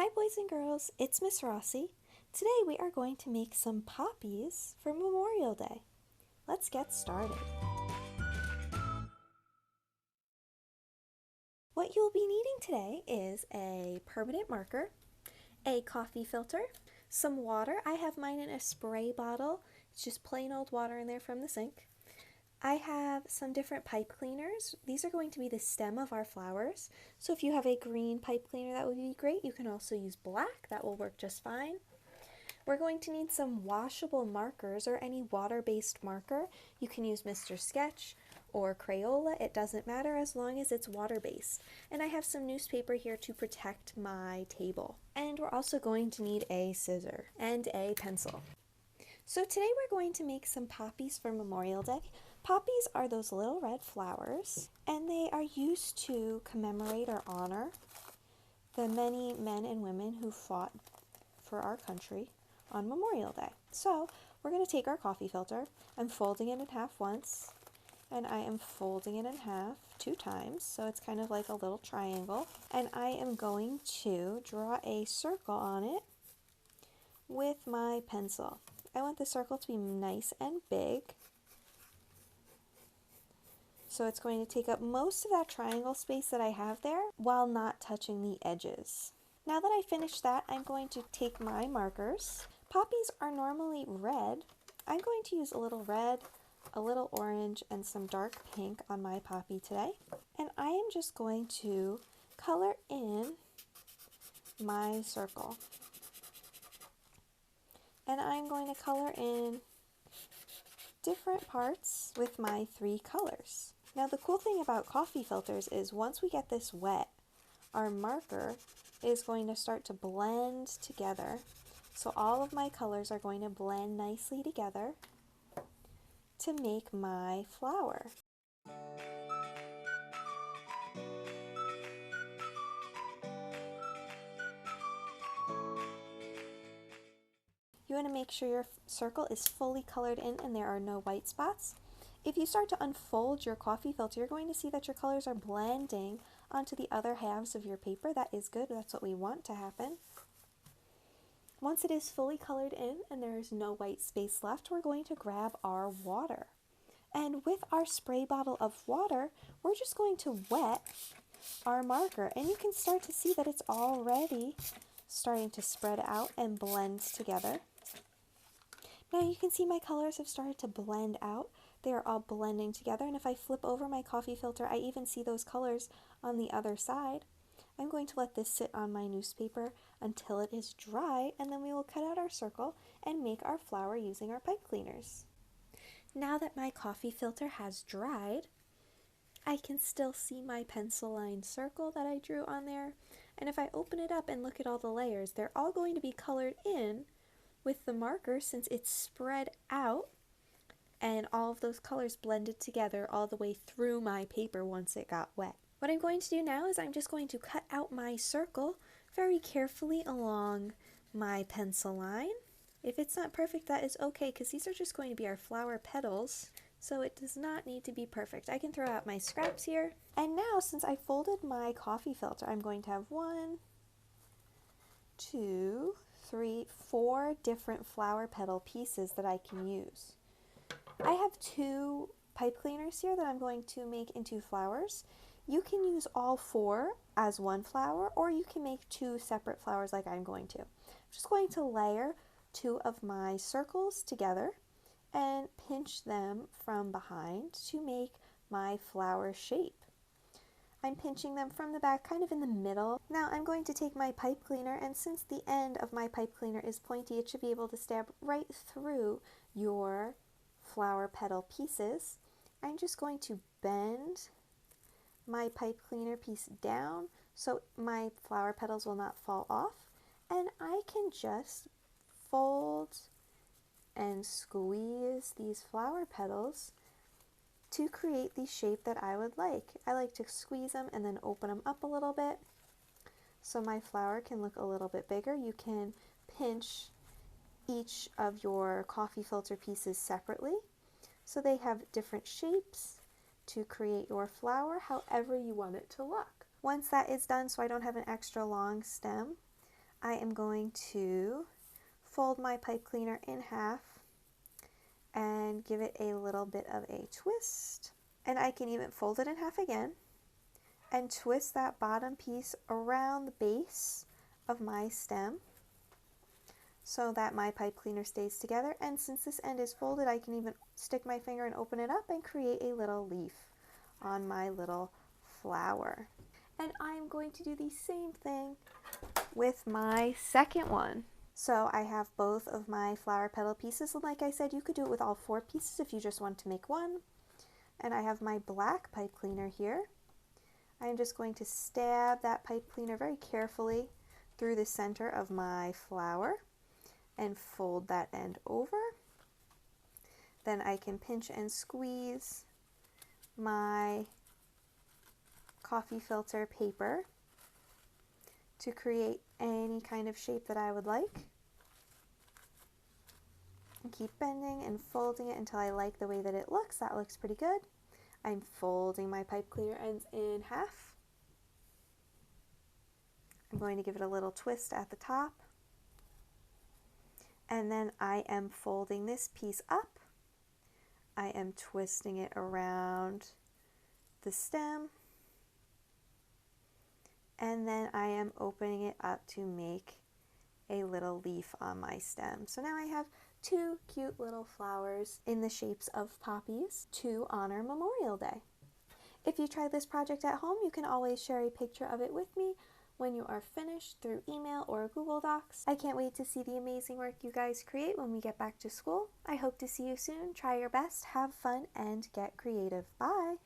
Hi boys and girls, it's Miss Rossi. Today we are going to make some poppies for Memorial Day. Let's get started. What you'll be needing today is a permanent marker, a coffee filter, some water. I have mine in a spray bottle. It's just plain old water in there from the sink. I have some different pipe cleaners. These are going to be the stem of our flowers. So if you have a green pipe cleaner, that would be great. You can also use black. That will work just fine. We're going to need some washable markers or any water-based marker. You can use Mr. Sketch or Crayola. It doesn't matter as long as it's water-based. And I have some newspaper here to protect my table. And we're also going to need a scissor and a pencil. So today we're going to make some poppies for Memorial Day. Poppies are those little red flowers, and they are used to commemorate or honor the many men and women who fought for our country on Memorial Day. So we're going to take our coffee filter. I'm folding it in half once, and I am folding it in half 2 times, so it's kind of like a little triangle. And I am going to draw a circle on it with my pencil. I want the circle to be nice and big. So it's going to take up most of that triangle space that I have there while not touching the edges. Now that I finished that, I'm going to take my markers. Poppies are normally red. I'm going to use a little red, a little orange, and some dark pink on my poppy today. And I am just going to color in my circle. And I'm going to color in different parts with my 3 colors. Now the cool thing about coffee filters is once we get this wet, our marker is going to start to blend together. So all of my colors are going to blend nicely together to make my flower. You want to make sure your circle is fully colored in and there are no white spots. If you start to unfold your coffee filter, you're going to see that your colors are blending onto the other halves of your paper. That is good. That's what we want to happen. Once it is fully colored in and there is no white space left, we're going to grab our water. And with our spray bottle of water, we're just going to wet our marker. And you can start to see that it's already starting to spread out and blend together. Now you can see my colors have started to blend out. They are all blending together, and if I flip over my coffee filter, I even see those colors on the other side. I'm going to let this sit on my newspaper until it is dry, and then we will cut out our circle and make our flower using our pipe cleaners. Now that my coffee filter has dried, I can still see my pencil line circle that I drew on there, and if I open it up and look at all the layers, they're all going to be colored in with the marker since it's spread out and all of those colors blended together all the way through my paper once it got wet. What I'm going to do now is I'm just going to cut out my circle very carefully along my pencil line. If it's not perfect, that is okay, because these are just going to be our flower petals, so it does not need to be perfect. I can throw out my scraps here. And now, since I folded my coffee filter, I'm going to have 1, 2, 3, 4 different flower petal pieces that I can use. I have 2 pipe cleaners here that I'm going to make into flowers. You can use all 4 as one flower, or you can make 2 separate flowers like I'm going to. I'm just going to layer 2 of my circles together and pinch them from behind to make my flower shape. I'm pinching them from the back, kind of in the middle. Now I'm going to take my pipe cleaner, and since the end of my pipe cleaner is pointy, it should be able to stab right through your flower petal pieces. I'm just going to bend my pipe cleaner piece down so my flower petals will not fall off, and I can just fold and squeeze these flower petals to create the shape that I would like. I like to squeeze them and then open them up a little bit so my flower can look a little bit bigger. You can pinch each of your coffee filter pieces separately so they have different shapes to create your flower however you want it to look. Once that is done, so I don't have an extra long stem, I am going to fold my pipe cleaner in half and give it a little bit of a twist. And I can even fold it in half again and twist that bottom piece around the base of my stem so that my pipe cleaner stays together. And since this end is folded, I can even stick my finger and open it up and create a little leaf on my little flower. And I'm going to do the same thing with my second one. So I have both of my flower petal pieces, and like I said, you could do it with all 4 pieces if you just want to make one. And I have my black pipe cleaner here. I'm just going to stab that pipe cleaner very carefully through the center of my flower and fold that end over. Then I can pinch and squeeze my coffee filter paper to create any kind of shape that I would like. And keep bending and folding it until I like the way that it looks. That looks pretty good. I'm folding my pipe cleaner ends in half. I'm going to give it a little twist at the top. And then I am folding this piece up. I am twisting it around the stem. And then I am opening it up to make a little leaf on my stem. So now I have 2 cute little flowers in the shapes of poppies to honor Memorial Day. If you try this project at home, you can always share a picture of it with me when you are finished through email or Google Docs. I can't wait to see the amazing work you guys create when we get back to school. I hope to see you soon. Try your best, have fun, and get creative. Bye!